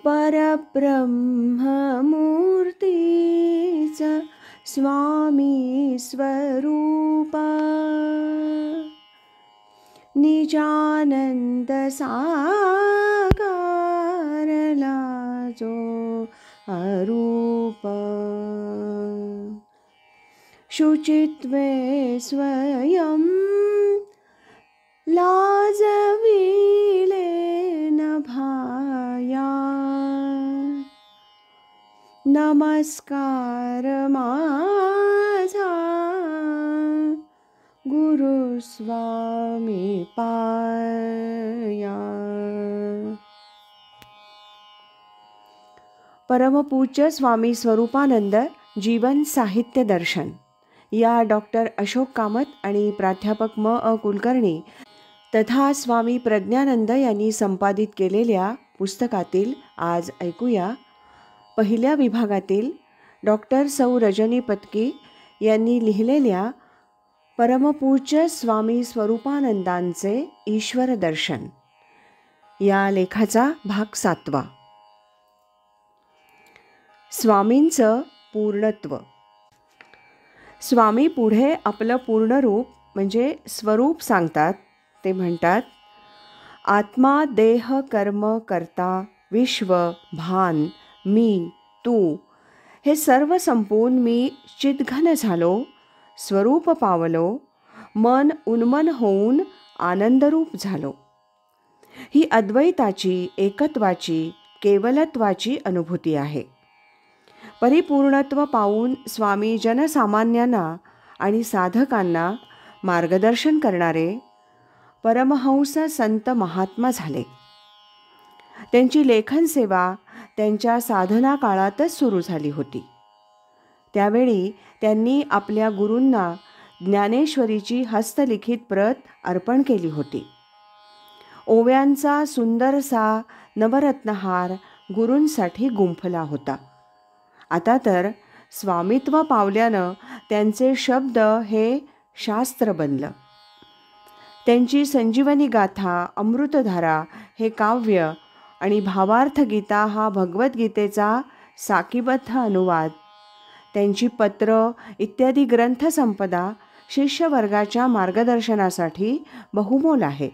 परब्रह्ममूर्तीचा स्वामी स्वरूपा, निजानंद साकारला जो अरूप, शुचित्वे स्वयं लाजविले न भाया, नमस्कार माझा गुरुस्वामी पाया. परमपूज्य स्वामी स्वरूपानंद जीवन साहित्य दर्शन या डॉक्टर अशोक कामत आणि प्राध्यापक कुलकर्णी तथा स्वामी प्रज्ञानंद यांनी संपादित केलेल्या पुस्तकातील आज ऐकूया पहिल्या विभागातील डॉक्टर सौ रजनी पत्की यांनी लिहिलेल्या परमपूज्य स्वामी स्वरूपानंदांचे ईश्वर दर्शन या लेखाचा भाग 7. स्वामींचं पूर्णत्व. स्वामी पुढे आपलं पूर्ण रूप म्हणजे स्वरूप सांगतात. ते म्हणतात, आत्मा देह कर्म करता विश्व भान मी तू हे सर्व संपून मी चिद्घन झालो, स्वरूप पावलो, मन उन्मन होऊन आनंदरूप झालो. ही अद्वैताची, एकत्वाची, केवलत्वाची अनुभूती आहे. परिपूर्णत्व पावून स्वामी जनसामान्यांना आणि साधकांना मार्गदर्शन करणारे परमहंस संत महात्मा झाले. त्यांची लेखन सेवा त्यांच्या साधना काळातच सुरू झाली होती. त्यावेळी त्यांनी आपल्या गुरूंना ज्ञानेश्वरीची हस्तलिखित प्रत अर्पण केली होती. ओव्यांचा सुंदरसा नवरत्नहार गुरूंसाठी गुंफला होता. आता तर स्वामित्व पावल्यानं त्यांचे शब्द हे शास्त्र बनलं. त्यांची संजीवनी गाथा, अमृतधारा हे काव्य आणि भावार्थ गीता हा भगवद्गीतेचा साकीबद्ध अनुवाद, त्यांची पत्र इत्यादी ग्रंथसंपदा शिष्यवर्गाच्या मार्गदर्शनासाठी बहुमोल आहे.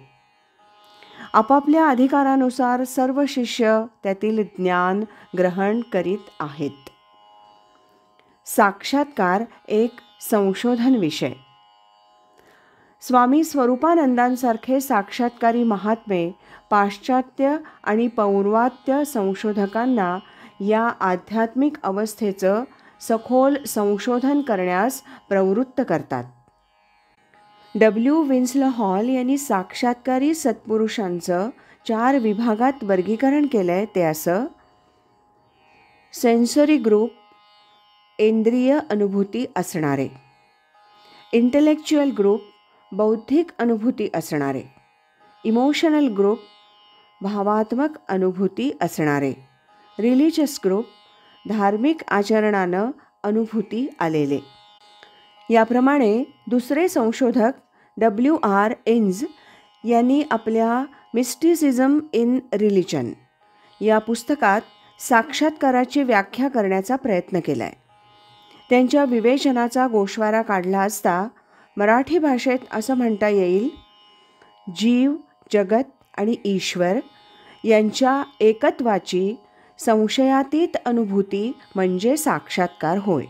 आपापल्या अधिकारानुसार सर्व शिष्य त्यातील ज्ञान ग्रहण करीत आहेत. साक्षात्कार एक संशोधन विषय. स्वामी स्वरूपानंदांसारखे साक्षात्कारी महात्मे पाश्चात्य आणि पौर्वात्य संशोधकांना या आध्यात्मिक अवस्थेचं सखोल संशोधन करण्यास प्रवृत्त करतात. डब्ल्यू विन्सले हॉल यांनी साक्षात्कारी सत्पुरुषांचं 4 विभागात वर्गीकरण केलंय. ते असं: सेन्सरी ग्रुप, इंद्रिय अनुभूती असणारे; इंटेलेक्च्युअल ग्रुप, बौद्धिक अनुभूती असणारे; इमोशनल ग्रुप, भावात्मक अनुभूती असणारे; रिलिजियस ग्रुप, धार्मिक आचरणानं अनुभूती आलेले. याप्रमाणे दुसरे संशोधक WR इन्झ यांनी आपल्या मिस्टिसिझम इन रिलिजन या पुस्तकात साक्षात्काराची व्याख्या करण्याचा प्रयत्न केला आहे. त्यांच्या विवेचनाचा गोषवारा काढला असता मराठी भाषेत असं म्हणता येईल: जीव, जगत आणि ईश्वर यांच्या एकत्वाची संशयातीत अनुभूती म्हणजे साक्षात्कार होय.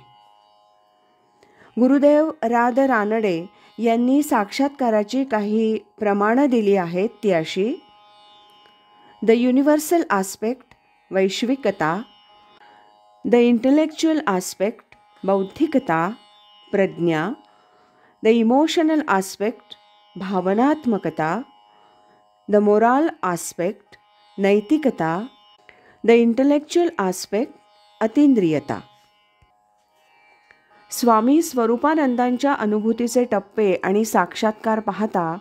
गुरुदेव राद रानडे यांनी साक्षात्काराची काही प्रमाणं दिली आहेत. ती अशी: द युनिव्हर्सल आस्पेक्ट, वैश्विकता; द इंटेलेक्च्युअल आस्पेक्ट, बौद्धिकता, प्रज्ञा; द इमोशनल आस्पेक्ट, भावनात्मकता; द मोराल आस्पेक्ट, नैतिकता; द इंटेलेक्च्युअल आस्पेक्ट, अतींद्रियता. स्वामी स्वरूपानंदांच्या अनुभूतीचे टप्पे आणि साक्षात्कार पाहता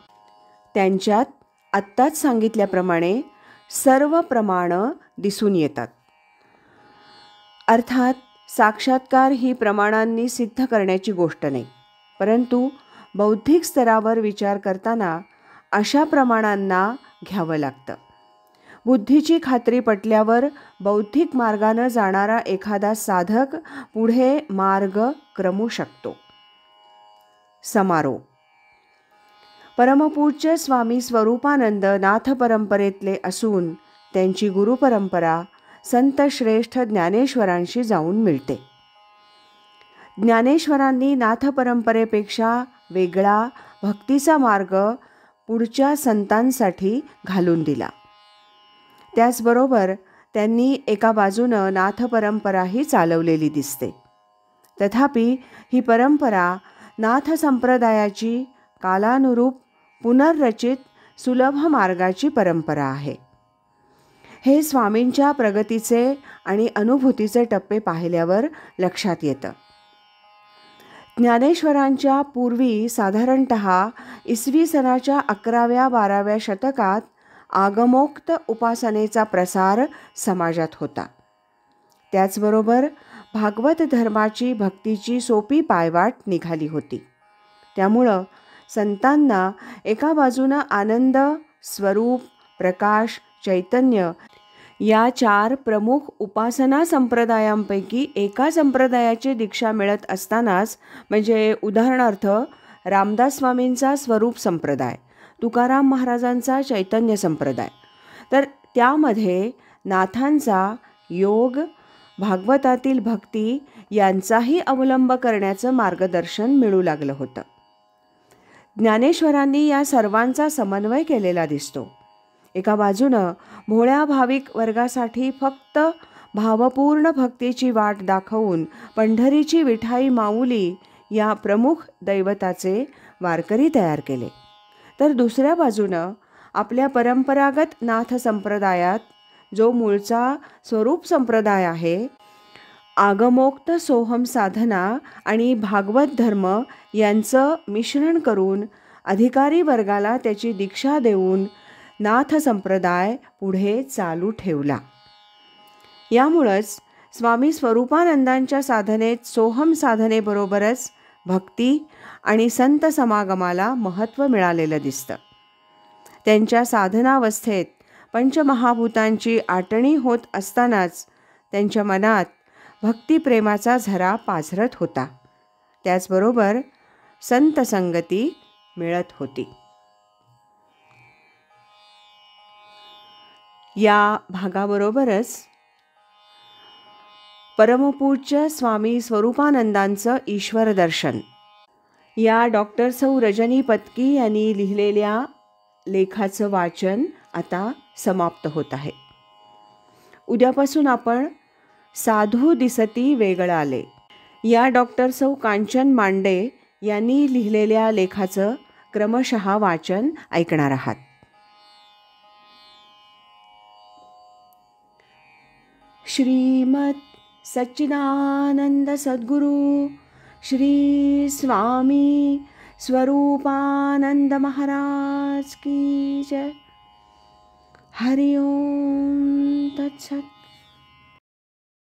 त्यांच्यात आत्ताच सांगितल्याप्रमाणे सर्व प्रमाणं दिसून येतात. अर्थात साक्षात्कार ही प्रमाणांनी सिद्ध करण्याची गोष्ट नाही, परंतु बौद्धिक स्तरावर विचार करताना अशा प्रमाणांना घ्यावं लागतं. बुद्धीची खात्री पटल्यावर बौद्धिक मार्गानं जाणारा एखादा साधक पुढे मार्ग क्रमू शकतो. समारोप. परमपूज्य स्वामी स्वरूपानंद नाथ परंपरेतले असून त्यांची गुरुपरंपरा संत श्रेष्ठ ज्ञानेश्वरांशी जाऊन मिळते. ज्ञानेश्वरांनी नाथ परंपरेपेक्षा वेगळा भक्तीचा मार्ग पुढच्या संतांसाठी घालून दिला. त्याचबरोबर त्यांनी एका बाजूनं नाथ परंपराही चालवलेली दिसते. तथापि ही परंपरा नाथ संप्रदायाची कालानुरूप पुनर्रचित सुलभ मार्गाची परंपरा आहे. हे स्वामींच्या प्रगतीचे आणि अनुभूतीचे टप्पे पाहिल्यावर लक्षात येतं. ज्ञानेश्वरांच्या पूर्वी साधारणतः इसवी सनाच्या 11व्या-12व्या शतकात आगमोक्त उपासनेचा प्रसार समाजात होता. त्याचबरोबर भागवत धर्माची भक्तीची सोपी पायवाट निघाली होती. त्यामुळं संतांना एका बाजूनं आनंद, स्वरूप, प्रकाश, चैतन्य या 4 प्रमुख उपासना संप्रदायांपैकी एका संप्रदायाची दीक्षा मिळत असतानाच, म्हणजे उदाहरणार्थ रामदास स्वामींचा स्वरूप संप्रदाय, तुकाराम महाराजांचा चैतन्य संप्रदाय, तर त्यामध्ये नाथांचा योग, भागवतातील भक्ती यांचाही अवलंब करण्याचं मार्गदर्शन मिळू लागलं होतं. ज्ञानेश्वरांनी या सर्वांचा समन्वय केलेला दिसतो. एका बाजूनं भोळ्या भाविक वर्गासाठी फक्त भावपूर्ण भक्तीची वाट दाखवून पंढरीची विठाई माऊली या प्रमुख दैवताचे वारकरी तयार केले, तर दुसऱ्या बाजूनं आपल्या परंपरागत नाथ संप्रदायात, जो मूळचा स्वरूप संप्रदाय आहे, आगमोक्त सोहम साधना आणि भागवत धर्म यांचं मिश्रण करून अधिकारी वर्गाला त्याची दीक्षा देऊन नाथ संप्रदाय पुढे चालू ठेवला. यामुळंच स्वामी स्वरूपानंदांच्या साधनेत सोहम साधनेबरोबरच भक्ती आणि संत समागमाला महत्त्व मिळालेलं दिसतं. त्यांच्या साधनावस्थेत पंचमहाभूतांची आटणी होत असतानाच त्यांच्या मनात भक्तिप्रेमाचा झरा पाझरत होता. त्याचबरोबर संत संगती मिळत होती. या भागाबरोबरच परमपूज्य स्वामी स्वरूपानंदांचं ईश्वर दर्शन या डॉक्टर सौ रजनी पत्की यांनी लिहिलेल्या लेखाचं वाचन आता समाप्त होत आहे. उद्यापासून आपण साधू दिसती वेगळाले या डॉक्टर सौ कांचन मांडे यांनी लिहिलेल्या लेखाचं क्रमशः वाचन ऐकणार आहात. श्रीमद सच्चिदानंद सद्गुरु श्री स्वामी स्वरूपानंद महाराज की जय. हरि ओम तत्सत.